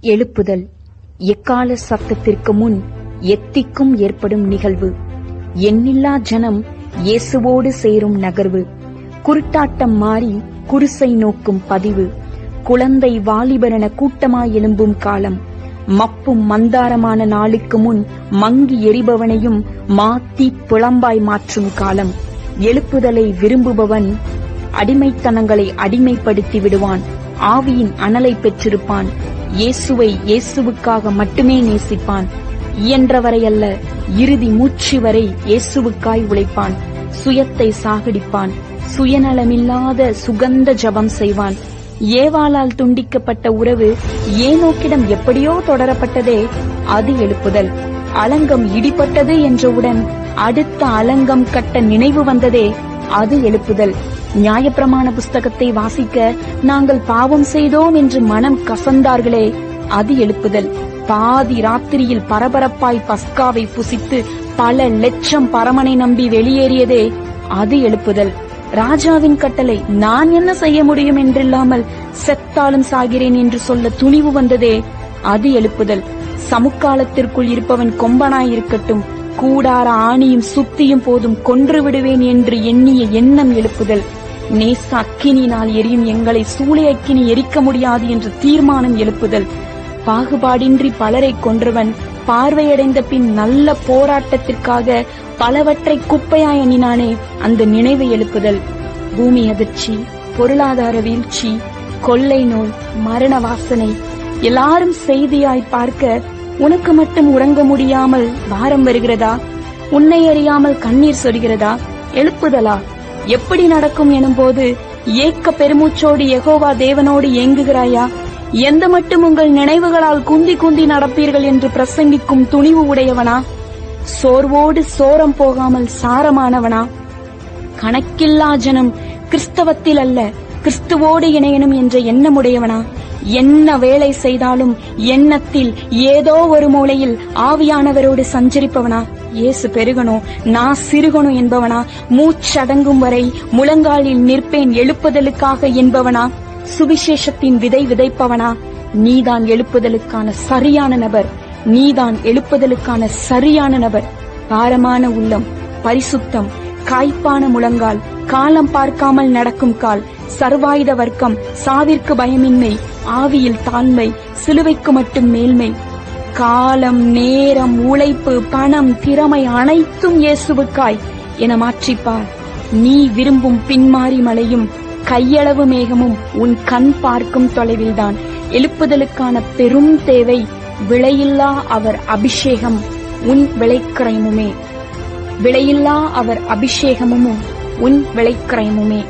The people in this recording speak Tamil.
எழுப்புதல் எக்கால சத்தத்திற்கு முன் எத்திக்கும் ஏற்படும் நிகழ்வு. எண்ணில்லா ஜனம் இயேசுவோடு சேரும் நகர்வு. குருட்டாட்டம் மாறி குருசை நோக்கும் பதிவு. குழந்தை வாலிபரென கூட்டமாய் எழும்பும் காலம். மப்பும் மந்தாரமான நாளுக்கு முன் மங்கி எரிபவனையும் மாத்தி புலம்பாய் மாற்றும் காலம். எழுப்புதலை விரும்புபவன் அடிமைத்தனங்களை அடிமைப்படுத்தி விடுவான். ஆவியின் அனலை பெற்றிருப்பான். இயேசுவை இயேசுவுக்காக மட்டுமே நேசிப்பான். இயன்றவரை அல்ல, இறுதி மூச்சு வரை இயேசுவுக்காய் உழைப்பான். சுயத்தை சாகடிப்பான். சுயநலமில்லாத சுகந்த ஜபம் செய்வான். ஏவாளால் துண்டிக்கப்பட்ட உறவு ஏனோக்கிடம் எப்படியோ தொடரப்பட்டதே, அது எழுப்புதல். அலங்கம் இடிபட்டது என்றவுடன் அடுத்த அலங்கம் கட்ட நினைவு வந்ததே, அது எழுப்புதல். நியாயப்பிரமாண புஸ்தகத்தை வாசிக்க நாங்கள் பாவம் செய்தோம் என்று மனம் கசந்தார்களே, அது எழுப்புதல். பாதி ராத்திரியில் பரபரப்பாய் பஸ்காவை புசித்து பல லட்சம் பரமனை நம்பி வெளியேறியதே, அது எழுப்புதல். ராஜாவின் கட்டளை நான் என்ன செய்ய முடியும் என்றில்லாமல் செத்தாலும் சாகிறேன் என்று சொல்ல துணிவு வந்ததே, அது எழுப்புதல். சமுக்காலத்திற்குள் இருப்பவன் கொம்பனாய் இருக்கட்டும், கூடார ஆணியும் சுத்தியும் போதும் கொன்று விடுவேன் என்று எண்ணிய எண்ணம் எழுப்புதல். நேச அக்கினியினால் எரியும் எங்களை சூளை அக்கினி எரிக்க முடியாது என்று தீர்மானம் எழுப்புதல். பாகுபாடின்றி பலரை கொன்றவன் பார்வையடைந்த பின் நல்ல போராட்டத்திற்காக பலவற்றை குப்பையாய் எண்ணினானே, அந்த நினைவை எழுப்புதல். பூமி அதிர்ச்சி, பொருளாதார வீழ்ச்சி, கொள்ளை நோய், மரண வாசனை எல்லாரும் செய்தியாய் பார்க்க உனக்கு மட்டும் உறங்க முடியாமல் பாரம் வருகிறதா? உன்னை அறியாமல் கண்ணீர் சொரிகிறதா? எழுப்புதலா? எப்படி நடக்கும் எனும் போது ஏக்க பெருமூச்சோடு யெகோவா தேவனோடு ஏங்குகிறாயா? எந்த மட்டும் உங்கள் நினைவுகளால் குந்தி குந்தி நடப்பீர்கள் என்று பிரசங்கிக்கும் துணிவு உடையவனா? சோர்வோடு சோரம் போகாமல் சாரமானவனா? கணக்கில்லா ஜனம் கிறிஸ்தவத்தில் அல்ல, கிறிஸ்துவோடு இணையணும் என்ற எண்ணமுடையவனா? என்ன வேலை செய்தாலும் எண்ணத்தில் ஏதோ ஒரு மூலையில் ஆவியானவரோடு சஞ்சரிப்பவனா? இயேசு பெருகணும் நான் சிறுகணும் என்பவனா? மூச்சடங்கும் வரை முழங்காலில் நிற்பேன் எழுப்புதலுக்காக என்பவனா? சுவிசேஷத்தின் விதை விதைப்பவனா? நீதான் எழுப்புதலுக்கான சரியான நபர். நீதான் எழுப்புதலுக்கான சரியான நபர். பாரமான உள்ளம், பரிசுத்தம், காய்ப்பான முழங்கால், காலம் பார்க்காமல் நடக்கும் கால், சர்வாயுத வர்க்கம், சாவிற்கு பயமின்மை, ஆவியில் தாழ்மை, சிலுவைக்கு மட்டும் மேல்மை. காலம், நேரம், உழைப்பு, பணம், திறமை அனைத்தும் இயேசுவுக்காய் என மாற்றிப்பார். நீ விரும்பும் பின்மாறி மலையும் கையளவு மேகமும் உன் கண் பார்க்கும் தொலைவில்தான். எழுப்புதலுக்கான பெரும் தேவை விலையில்லா அவர் அபிஷேகம் உன் விளைக்கிரயமுமே. விலையில்லா அவர் அபிஷேகமும் உன் விளைக்கிரயமுமே.